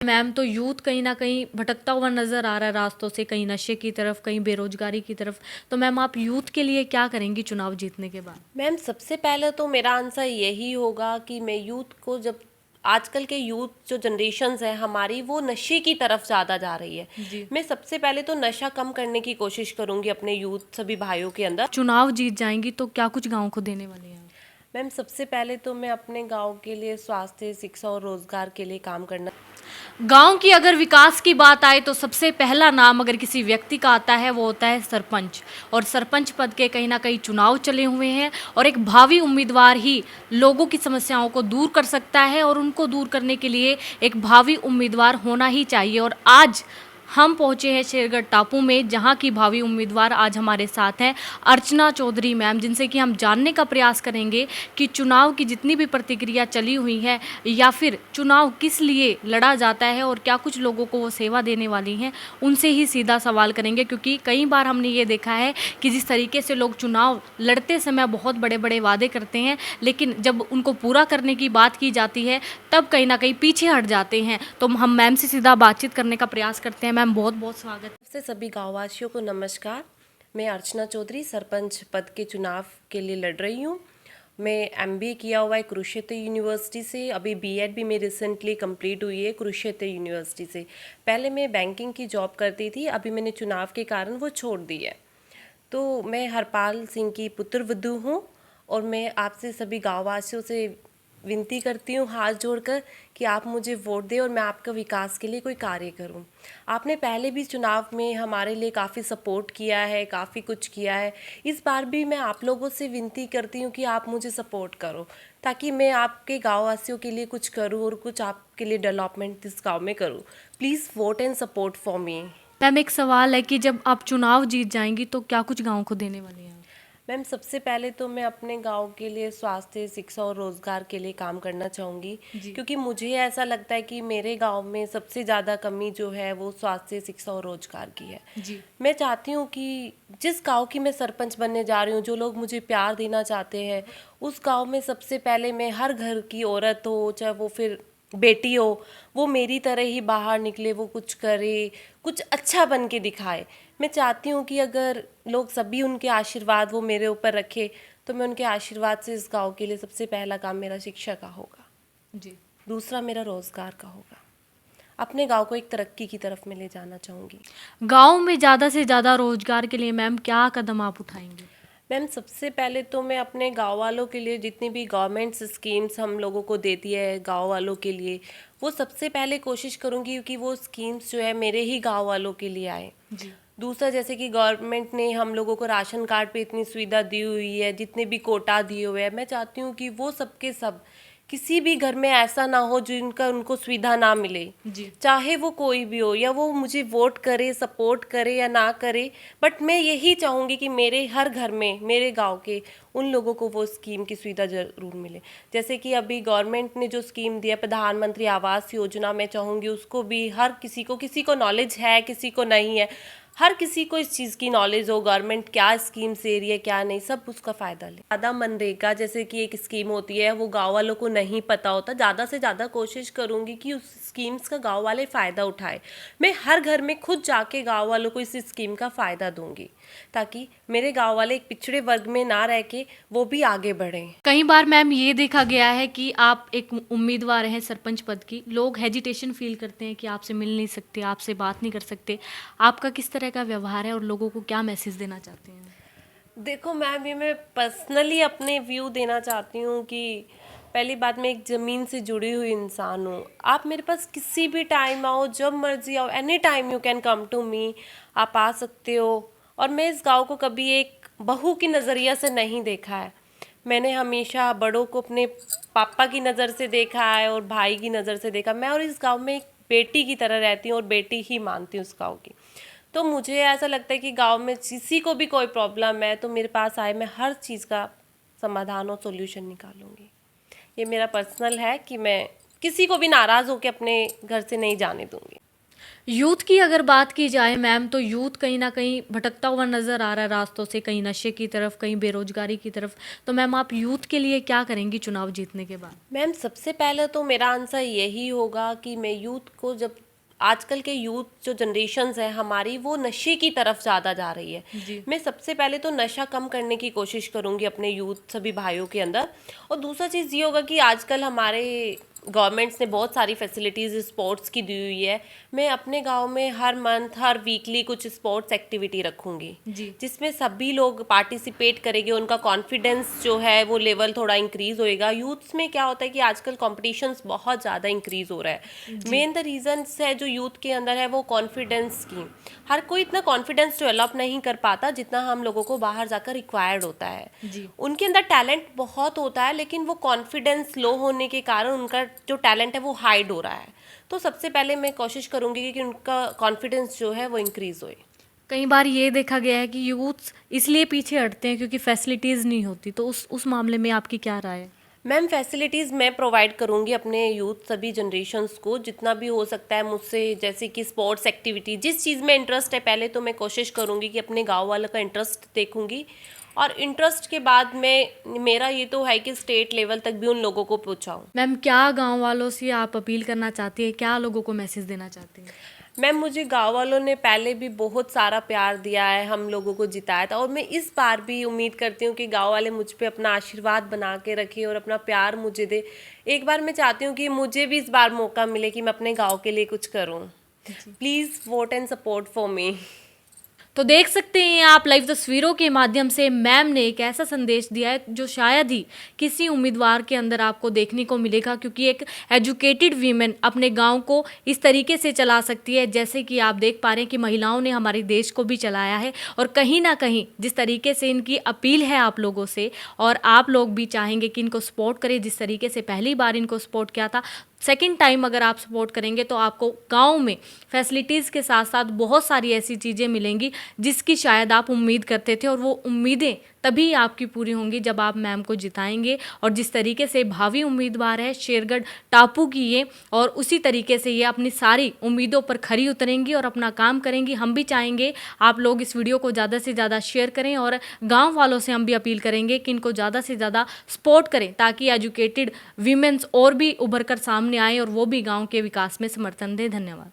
Ma'am, तो youth कहीं ना कहीं भटकता हुआ नज़र आ रहा है रास्तों से, कहीं नशे की तरफ, कहीं बेरोजगारी की तरफ। तो मैम, आप यूथ के लिए क्या करेंगी चुनाव जीतने के बाद? मैम सबसे पहले तो मेरा आंसर यही होगा कि मैं यूथ को, जब आजकल के यूथ जो जनरेशन्स है हमारी, वो नशे की तरफ ज़्यादा जा रही है। जी। मैं सबसे पहले तो नशा कम करने की कोशिश करूँगी अपने यूथ सभी भाइयों के अंदर। चुनाव जीत जाएंगी तो क्या कुछ गाँव को देने वाली हैं? मैम सबसे पहले तो मैं अपने गांव के लिए स्वास्थ्य, शिक्षा और रोजगार के लिए काम करना। गांव की अगर विकास की बात आए तो सबसे पहला नाम अगर किसी व्यक्ति का आता है वो होता है सरपंच। और सरपंच पद के कहीं ना कहीं चुनाव चले हुए हैं और एक भावी उम्मीदवार ही लोगों की समस्याओं को दूर कर सकता है, और उनको दूर करने के लिए एक भावी उम्मीदवार होना ही चाहिए। और आज हम पहुंचे हैं शेरगढ़ टापू में, जहां की भावी उम्मीदवार आज हमारे साथ हैं अर्चना चौधरी मैम, जिनसे कि हम जानने का प्रयास करेंगे कि चुनाव की जितनी भी प्रतिक्रिया चली हुई है या फिर चुनाव किस लिए लड़ा जाता है और क्या कुछ लोगों को वो सेवा देने वाली हैं, उनसे ही सीधा सवाल करेंगे। क्योंकि कई बार हमने ये देखा है कि जिस तरीके से लोग चुनाव लड़ते समय बहुत बड़े बड़े वादे करते हैं, लेकिन जब उनको पूरा करने की बात की जाती है तब कहीं ना कहीं पीछे हट जाते हैं। तो हम मैम से सीधा बातचीत करने का प्रयास करते हैं। मैम, बहुत बहुत स्वागत। से सभी गांववासियों को नमस्कार। मैं अर्चना चौधरी सरपंच पद के चुनाव के लिए लड़ रही हूँ। मैं एमबीए किया हुआ है कुरुक्षेत्र यूनिवर्सिटी से। अभी बीएड भी मेरी रिसेंटली कंप्लीट हुई है कुरुक्षेत्र यूनिवर्सिटी से। पहले मैं बैंकिंग की जॉब करती थी, अभी मैंने चुनाव के कारण वो छोड़ दी है। तो मैं हरपाल सिंह की पुत्रवधू हूँ और मैं आपसे सभी गाँववासियों से विनती करती हूँ हाथ जोड़कर कि आप मुझे वोट दें और मैं आपका विकास के लिए कोई कार्य करूँ। आपने पहले भी चुनाव में हमारे लिए काफ़ी सपोर्ट किया है, काफ़ी कुछ किया है। इस बार भी मैं आप लोगों से विनती करती हूँ कि आप मुझे सपोर्ट करो, ताकि मैं आपके गाँववासियों के लिए कुछ करूँ और कुछ आपके लिए डेवलपमेंट इस गाँव में करूँ। Please vote and support for me. Ma'am, एक सवाल है कि जब आप चुनाव जीत जाएंगी तो क्या कुछ गाँव को देने वाली हैं? मैम सबसे पहले तो मैं अपने गांव के लिए स्वास्थ्य, शिक्षा और रोजगार के लिए काम करना चाहूँगी, जी। क्योंकि मुझे ऐसा लगता है कि मेरे गांव में सबसे ज़्यादा कमी जो है वो स्वास्थ्य, शिक्षा और रोजगार की है। जी। मैं चाहती हूँ कि जिस गांव की मैं सरपंच बनने जा रही हूँ, जो लोग मुझे प्यार देना चाहते हैं, उस गांव में सबसे पहले मैं हर घर की औरत हो, चाहे वो फिर बेटी हो, वो मेरी तरह ही बाहर निकले, वो कुछ करे, कुछ अच्छा बन के दिखाए। मैं चाहती हूँ कि अगर लोग सभी उनके आशीर्वाद वो मेरे ऊपर रखे, तो मैं उनके आशीर्वाद से इस गांव के लिए सबसे पहला काम मेरा शिक्षा का होगा, जी। दूसरा मेरा रोजगार का होगा। अपने गांव को एक तरक्की की तरफ मैं ले जाना चाहूँगी। गांव में ज़्यादा से ज़्यादा रोजगार के लिए मैम क्या कदम आप उठाएंगे? मैम सबसे पहले तो मैं अपने गांव वालों के लिए जितनी भी गवर्नमेंट स्कीम्स हम लोगों को देती है गांव वालों के लिए, वो सबसे पहले कोशिश करूँगी कि वो स्कीम्स जो है मेरे ही गांव वालों के लिए आए। जी। दूसरा, जैसे कि गवर्नमेंट ने हम लोगों को राशन कार्ड पे इतनी सुविधा दी हुई है, जितने भी कोटा दिए हुए हैं, मैं चाहती हूँ कि वो सबके सब, किसी भी घर में ऐसा ना हो जिनका उनको सुविधा ना मिले। जी। चाहे वो कोई भी हो, या वो मुझे वोट करे, सपोर्ट करे या ना करे, बट मैं यही चाहूँगी कि मेरे हर घर में, मेरे गांव के उन लोगों को वो स्कीम की सुविधा ज़रूर मिले। जैसे कि अभी गवर्नमेंट ने जो स्कीम दिया प्रधानमंत्री आवास योजना, मैं चाहूँगी उसको भी हर किसी को नॉलेज है, किसी को नहीं है, हर किसी को इस चीज़ की नॉलेज हो, गवर्नमेंट क्या स्कीम से रही है क्या नहीं, सब उसका फ़ायदा ले। ज़्यादा मनरेगा जैसे कि एक स्कीम होती है, वो गांव वालों को नहीं पता होता, ज़्यादा से ज़्यादा कोशिश करूँगी कि उस स्कीम्स का गांव वाले फ़ायदा उठाए। मैं हर घर में खुद जाके गांव वालों को इस स्कीम का फ़ायदा दूंगी, ताकि मेरे गांव वाले एक पिछड़े वर्ग में ना रह के वो भी आगे बढ़ें। कई बार मैम ये देखा गया है कि आप एक उम्मीदवार हैं सरपंच पद की, लोग हेजिटेशन फील करते हैं कि आपसे मिल नहीं सकते, आपसे बात नहीं कर सकते। आपका किस तरह का व्यवहार है और लोगों को क्या मैसेज देना चाहते हैं? देखो मैम, ये मैं पर्सनली अपने व्यू देना चाहती हूँ कि पहली बात, मैं एक ज़मीन से जुड़ी हुई इंसान हूँ। आप मेरे पास किसी भी टाइम आओ, जब मर्जी आओ, any time you can come to me, आप आ सकते हो। और मैं इस गांव को कभी एक बहू की नज़रिया से नहीं देखा है। मैंने हमेशा बड़ों को अपने पापा की नज़र से देखा है और भाई की नज़र से देखा। मैं और इस गांव में एक बेटी की तरह रहती हूँ और बेटी ही मानती हूँ उस गांव की। तो मुझे ऐसा लगता है कि गांव में किसी को भी कोई प्रॉब्लम है तो मेरे पास आए, मैं हर चीज़ का समाधान और सॉल्यूशन निकालूंगी। ये मेरा पर्सनल है कि मैं किसी को भी नाराज़ होकर अपने घर से नहीं जाने दूंगी। यूथ की अगर बात की जाए मैम, तो यूथ कहीं ना कहीं भटकता हुआ नज़र आ रहा है रास्तों से, कहीं नशे की तरफ, कहीं बेरोजगारी की तरफ। तो मैम आप यूथ के लिए क्या करेंगी चुनाव जीतने के बाद? मैम सबसे पहले तो मेरा आंसर यही होगा कि मैं यूथ को, जब आजकल के यूथ जो जनरेशन्स है हमारी, वो नशे की तरफ ज़्यादा जा रही है। जी। मैं सबसे पहले तो नशा कम करने की कोशिश करूँगी अपने यूथ सभी भाइयों के अंदर। और दूसरा चीज़ ये होगा कि आजकल हमारे गवर्नमेंट्स ने बहुत सारी फैसिलिटीज़ स्पोर्ट्स की दी हुई है। मैं अपने गांव में हर मंथ, हर वीकली कुछ स्पोर्ट्स एक्टिविटी रखूँगी, जी। जिसमें सभी लोग पार्टिसिपेट करेंगे। उनका कॉन्फिडेंस जो है वो लेवल थोड़ा इंक्रीज़ होएगा। यूथ्स में क्या होता है कि आजकल कॉम्पिटिशन्स बहुत ज़्यादा इंक्रीज़ हो रहा है। मेन द रीजंस है जो यूथ के अंदर है वो कॉन्फिडेंस की। हर कोई इतना कॉन्फिडेंस डेवलप नहीं कर पाता जितना हम लोगों को बाहर जाकर रिक्वायर्ड होता है। जी। उनके अंदर टैलेंट बहुत होता है, लेकिन वो कॉन्फिडेंस लो होने के कारण उनका जो टैलेंट है वो हाइड हो रहा है। तो सबसे पहले मैं कोशिश करूँगी कि उनका कॉन्फिडेंस जो है वो इंक्रीज़ होए। कई बार ये देखा गया है कि यूथ इसलिए पीछे हटते हैं क्योंकि फैसिलिटीज़ नहीं होती, तो उस मामले में आपकी क्या राय है? मैम फैसिलिटीज़ मैं प्रोवाइड करूँगी अपने यूथ सभी जनरेशन्स को जितना भी हो सकता है मुझसे। जैसे कि स्पोर्ट्स एक्टिविटी, जिस चीज़ में इंटरेस्ट है पहले तो मैं कोशिश करूँगी कि अपने गांव वालों का इंटरेस्ट देखूँगी, और इंटरेस्ट के बाद में मेरा ये तो है कि स्टेट लेवल तक भी उन लोगों को पहुँचाऊँ। मैम क्या गांव वालों से आप अपील करना चाहती हैं, क्या लोगों को मैसेज देना चाहती हैं? मैम मुझे गांव वालों ने पहले भी बहुत सारा प्यार दिया है, हम लोगों को जिताया था, और मैं इस बार भी उम्मीद करती हूँ कि गांव वाले मुझ पे अपना आशीर्वाद बना के रखे और अपना प्यार मुझे दे। एक बार मैं चाहती हूँ कि मुझे भी इस बार मौका मिले कि मैं अपने गांव के लिए कुछ करूँ। Please vote and support for me. तो देख सकते हैं आप लाइव तस्वीरों के माध्यम से मैम ने एक ऐसा संदेश दिया है जो शायद ही किसी उम्मीदवार के अंदर आपको देखने को मिलेगा, क्योंकि एक एजुकेटेड वीमेन अपने गांव को इस तरीके से चला सकती है जैसे कि आप देख पा रहे हैं कि महिलाओं ने हमारे देश को भी चलाया है। और कहीं ना कहीं जिस तरीके से इनकी अपील है आप लोगों से, और आप लोग भी चाहेंगे कि इनको सपोर्ट करें, जिस तरीके से पहली बार इनको सपोर्ट किया था, सेकंड टाइम अगर आप सपोर्ट करेंगे तो आपको गांव में फैसिलिटीज़ के साथ साथ बहुत सारी ऐसी चीज़ें मिलेंगी जिसकी शायद आप उम्मीद करते थे, और वो उम्मीदें तभी आपकी पूरी होंगी जब आप मैम को जिताएंगे। और जिस तरीके से भावी उम्मीदवार है शेरगढ़ टापू की ये, और उसी तरीके से ये अपनी सारी उम्मीदों पर खरी उतरेंगी और अपना काम करेंगी। हम भी चाहेंगे आप लोग इस वीडियो को ज़्यादा से ज़्यादा शेयर करें, और गाँव वालों से हम भी अपील करेंगे कि इनको ज़्यादा से ज़्यादा सपोर्ट करें ताकि एजुकेटेड वीमेंस और भी उभर कर सामने आए और वो भी गाँव के विकास में समर्थन दें। धन्यवाद।